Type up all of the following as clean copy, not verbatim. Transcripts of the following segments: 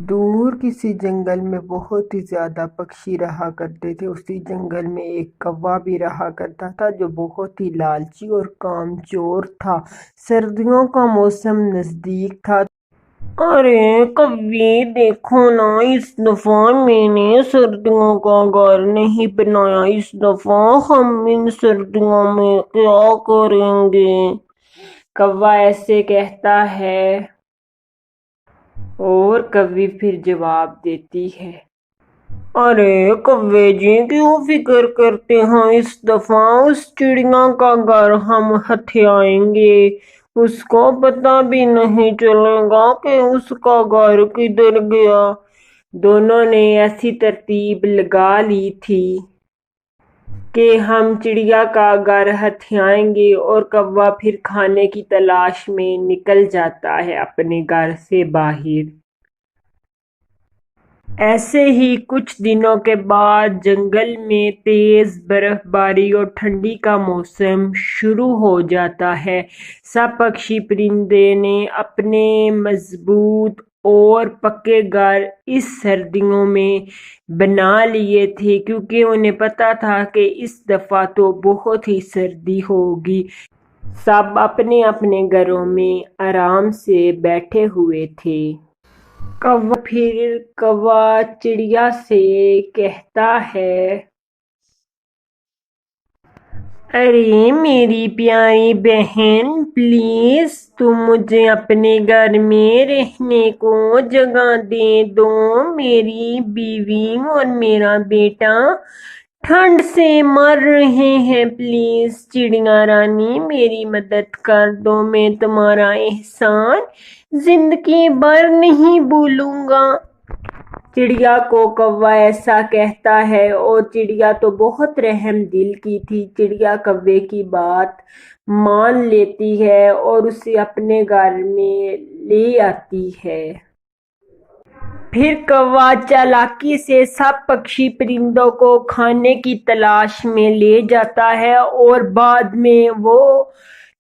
دور کسی جنگل میں بہت ہی زیادہ پکشی رہا کرتے تھے۔ اسی جنگل میں ایک کوا بھی رہا کرتا تھا جو بہت ہی لالچی اور کامچور تھا۔ سردیوں کا موسم نزدیک تھا۔ ارے کوے دیکھو نا، اس دفعہ میں نے سردیوں کا گھر نہیں بنایا۔ اس دفعہ ہم ان سردیوں میں کیا کریں گے؟ کوا ایسے کہتا ہے اور کوی پھر جواب دیتی ہے، ارے کوے جی کیوں فکر کرتے ہیں؟ اس دفعہ اس چڑیا کا گھر ہم ہتھیائیں گے، اس کو پتہ بھی نہیں چلے گا کہ اس کا گھر کدھر گیا۔ دونوں نے ایسی ترتیب لگا لی تھی کہ ہم چڑیا کا گھر ہتھیائیں گے، اور کوا پھر کھانے کی تلاش میں نکل جاتا ہے اپنے گھر سے باہر۔ ایسے ہی کچھ دنوں کے بعد جنگل میں تیز برف باری اور ٹھنڈی کا موسم شروع ہو جاتا ہے۔ سب پکشی پرندے نے اپنے مضبوط اور پکے گھر اس سردیوں میں بنا لیے تھے، کیونکہ انہیں پتہ تھا کہ اس دفعہ تو بہت ہی سردی ہوگی۔ سب اپنے اپنے گھروں میں آرام سے بیٹھے ہوئے تھے۔ کوا چڑیا سے کہتا ہے، ارے میری پیاری بہن، پلیز تم مجھے اپنے گھر میں رہنے کو جگہ دے دو۔ میری بیوی اور میرا بیٹا ٹھنڈ سے مر رہے ہیں۔ پلیز چڑیا رانی میری مدد کر دو، میں تمہارا احسان زندگی بھر نہیں بھولوں گا۔ چڑیا کو کوا ایسا کہتا ہے، اور چڑیا تو بہت رحم دل کی تھی۔ چڑیا کوے کی بات مان لیتی ہے اور اسے اپنے گھر میں لے آتی ہے۔ پھر کوا چالاکی سے سب پکشی پرندوں کو کھانے کی تلاش میں لے جاتا ہے، اور بعد میں وہ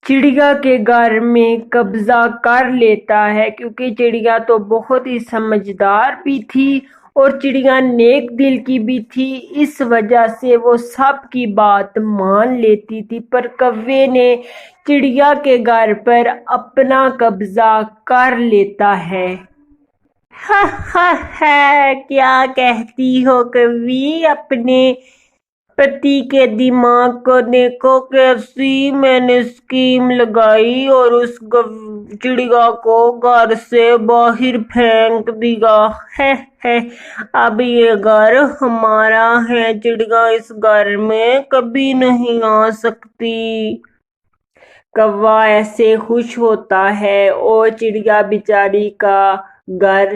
چڑیا کے گھر میں قبضہ کر لیتا ہے، کیونکہ چڑیا تو بہت ہی سمجھدار بھی تھی اور چڑیا نیک دل کی بھی تھی، اس وجہ سے وہ سب کی بات مان لیتی تھی۔ پر کوے نے چڑیا کے گھر پر اپنا قبضہ کر لیتا ہے۔ کیا کہتی ہو کوی؟ اپنے پتی کے دماغ کو دیکھو، کیسی میں نے اسکیم لگائی اور اس چڑیا کو گھر سے باہر پھینک دیا۔ اب یہ گھر ہمارا ہے، چڑیا اس گھر میں کبھی نہیں آ سکتی۔ کوا ایسے خوش ہوتا ہے اور چڑیا بیچاری کا گھر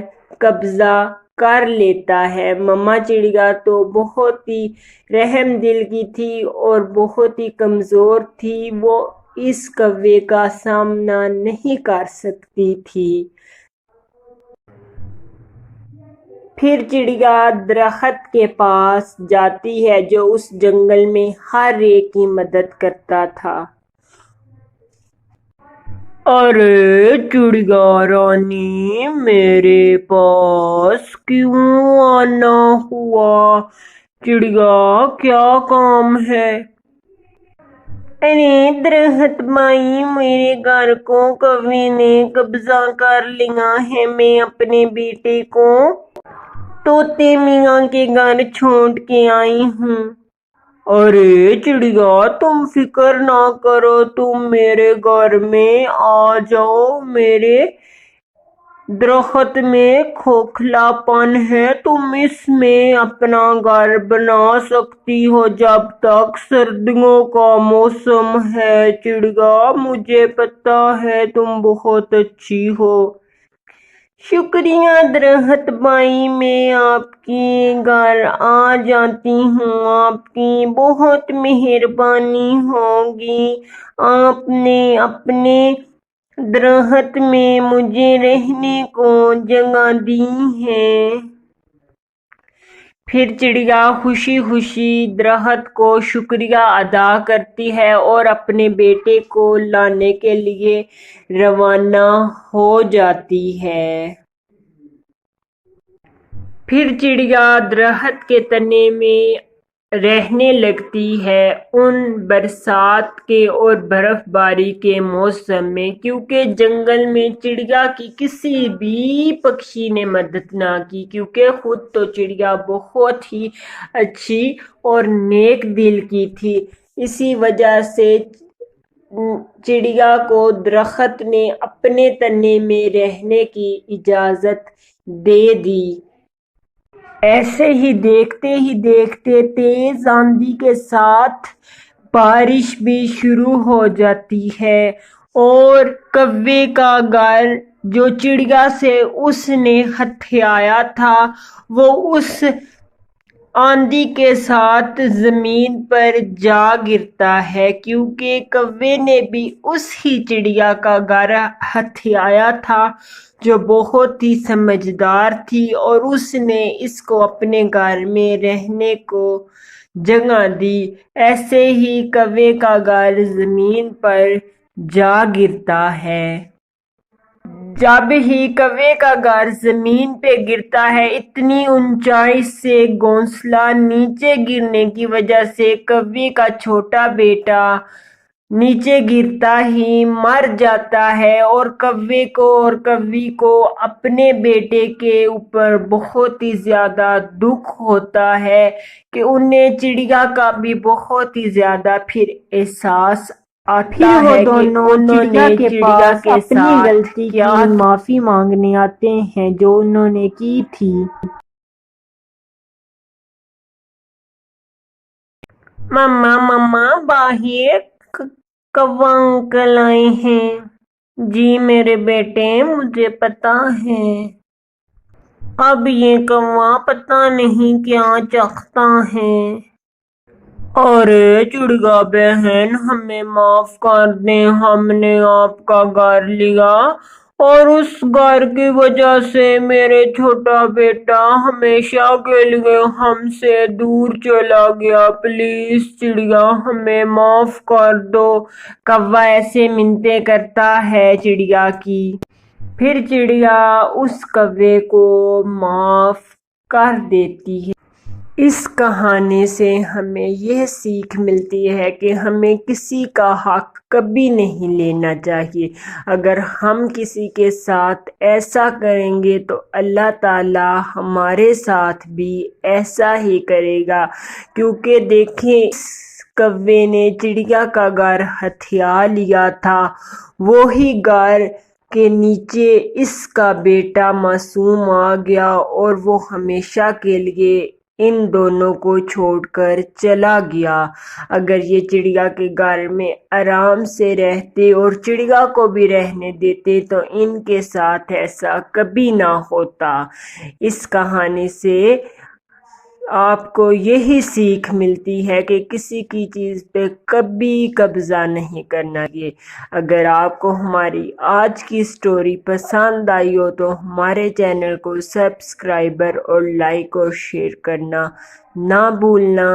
قبضہ کر لیتا ہے۔ ماما چڑیا تو بہت ہی رحم دل کی تھی اور بہت ہی کمزور تھی، وہ اس کوے کا سامنا نہیں کر سکتی تھی۔ پھر چڑیا درخت کے پاس جاتی ہے جو اس جنگل میں ہر ایک کی مدد کرتا تھا۔ ارے چڑیا رانی، میرے پاس کیوں آنا ہوا؟ چڑیا کیا کام ہے؟ ارے درخت بھائی، میرے گھر کو کوے نے قبضہ کر لیا ہے، میں اپنے بیٹے کو طوطے میاں کے گھر چھوڑ کے آئی ہوں۔ ارے چڑیا تم فکر نہ کرو، تم میرے گھر میں آ جاؤ، میرے درخت میں کھوکھلا پن ہے، تم اس میں اپنا گھر بنا سکتی ہو جب تک سردیوں کا موسم ہے۔ چڑیا مجھے پتا ہے تم بہت اچھی ہو۔ شکریہ درخت بھائی، میں آپ کے گھر آ جاتی ہوں، آپ کی بہت مہربانی ہوگی، آپ نے اپنے درخت میں مجھے رہنے کو جگہ دی ہے۔ پھر چڑیا خوشی خوشی درخت کو شکریہ ادا کرتی ہے اور اپنے بیٹے کو لانے کے لیے روانہ ہو جاتی ہے۔ پھر چڑیا درخت کے تنے میں رہنے لگتی ہے ان برسات کے اور برف باری کے موسم میں، کیونکہ جنگل میں چڑیا کی کسی بھی پکشی نے مدد نہ کی، کیونکہ خود تو چڑیا بہت ہی اچھی اور نیک دل کی تھی۔ اسی وجہ سے چڑیا کو درخت نے اپنے تنے میں رہنے کی اجازت دے دی۔ ایسے ہی دیکھتے تیز آندھی کے ساتھ بارش بھی شروع ہو جاتی ہے، اور کوے کا گھر جو چڑیا سے اس نے ہتھیایا تھا وہ اس آندھی کے ساتھ زمین پر جا گرتا ہے، کیونکہ کوے نے بھی اس ہی چڑیا کا گھر ہتھیایا تھا جو بہت ہی سمجھدار تھی، اور اس نے اس کو اپنے گھر میں رہنے کو جگہ دی۔ ایسے ہی کوے کا گھر زمین پر جا گرتا ہے۔ جب ہی کوے کا گھر زمین پہ گرتا ہے، اتنی اونچائی سے گھونسلہ نیچے گرنے کی وجہ سے کوے کا چھوٹا بیٹا نیچے گرتا ہی مر جاتا ہے، اور کوے کو اپنے بیٹے کے اوپر بہت ہی زیادہ دکھ ہوتا ہے کہ انہیں چڑیا کا بھی بہت ہی زیادہ پھر احساس آتا ہے کہ انہوں نے چڑیا کے اپنی ساتھ غلطی کیا کی معافی مانگنے آتے ہیں جو انہوں نے کی تھی۔ مما باہر کوا انکل آئے ہیں۔ جی میرے بیٹے، مجھے پتا ہے۔ اب یہ کوا پتا نہیں کیا چاہتا ہے۔ ارے چڑیا بہن، ہمیں معاف کر دیں، ہم نے آپ کا گھر لیا اور اس گھر کی وجہ سے میرے چھوٹا بیٹا ہمیشہ کے لیے ہم سے دور چلا گیا۔ پلیز چڑیا، ہمیں معاف کر دو۔ کوا ایسے منتیں کرتا ہے چڑیا کی۔ پھر چڑیا اس کوے کو معاف کر دیتی ہے۔ اس کہانی سے ہمیں یہ سیکھ ملتی ہے کہ ہمیں کسی کا حق کبھی نہیں لینا چاہیے۔ اگر ہم کسی کے ساتھ ایسا کریں گے تو اللہ تعالیٰ ہمارے ساتھ بھی ایسا ہی کرے گا، کیونکہ دیکھیں اس کوے نے چڑیا کا گھر ہتھیا لیا تھا، وہی گھر کے نیچے اس کا بیٹا معصوم آ گیا اور وہ ہمیشہ کے لیے ان دونوں کو چھوڑ کر چلا گیا۔ اگر یہ چڑیا کے گھر میں آرام سے رہتے اور چڑیا کو بھی رہنے دیتے تو ان کے ساتھ ایسا کبھی نہ ہوتا۔ اس کہانی سے آپ کو یہی سیکھ ملتی ہے کہ کسی کی چیز پہ کبھی قبضہ نہیں کرنا چاہیے۔ اگر آپ کو ہماری آج کی سٹوری پسند آئی ہو تو ہمارے چینل کو سبسکرائبر اور لائک اور شیئر کرنا نہ بھولنا۔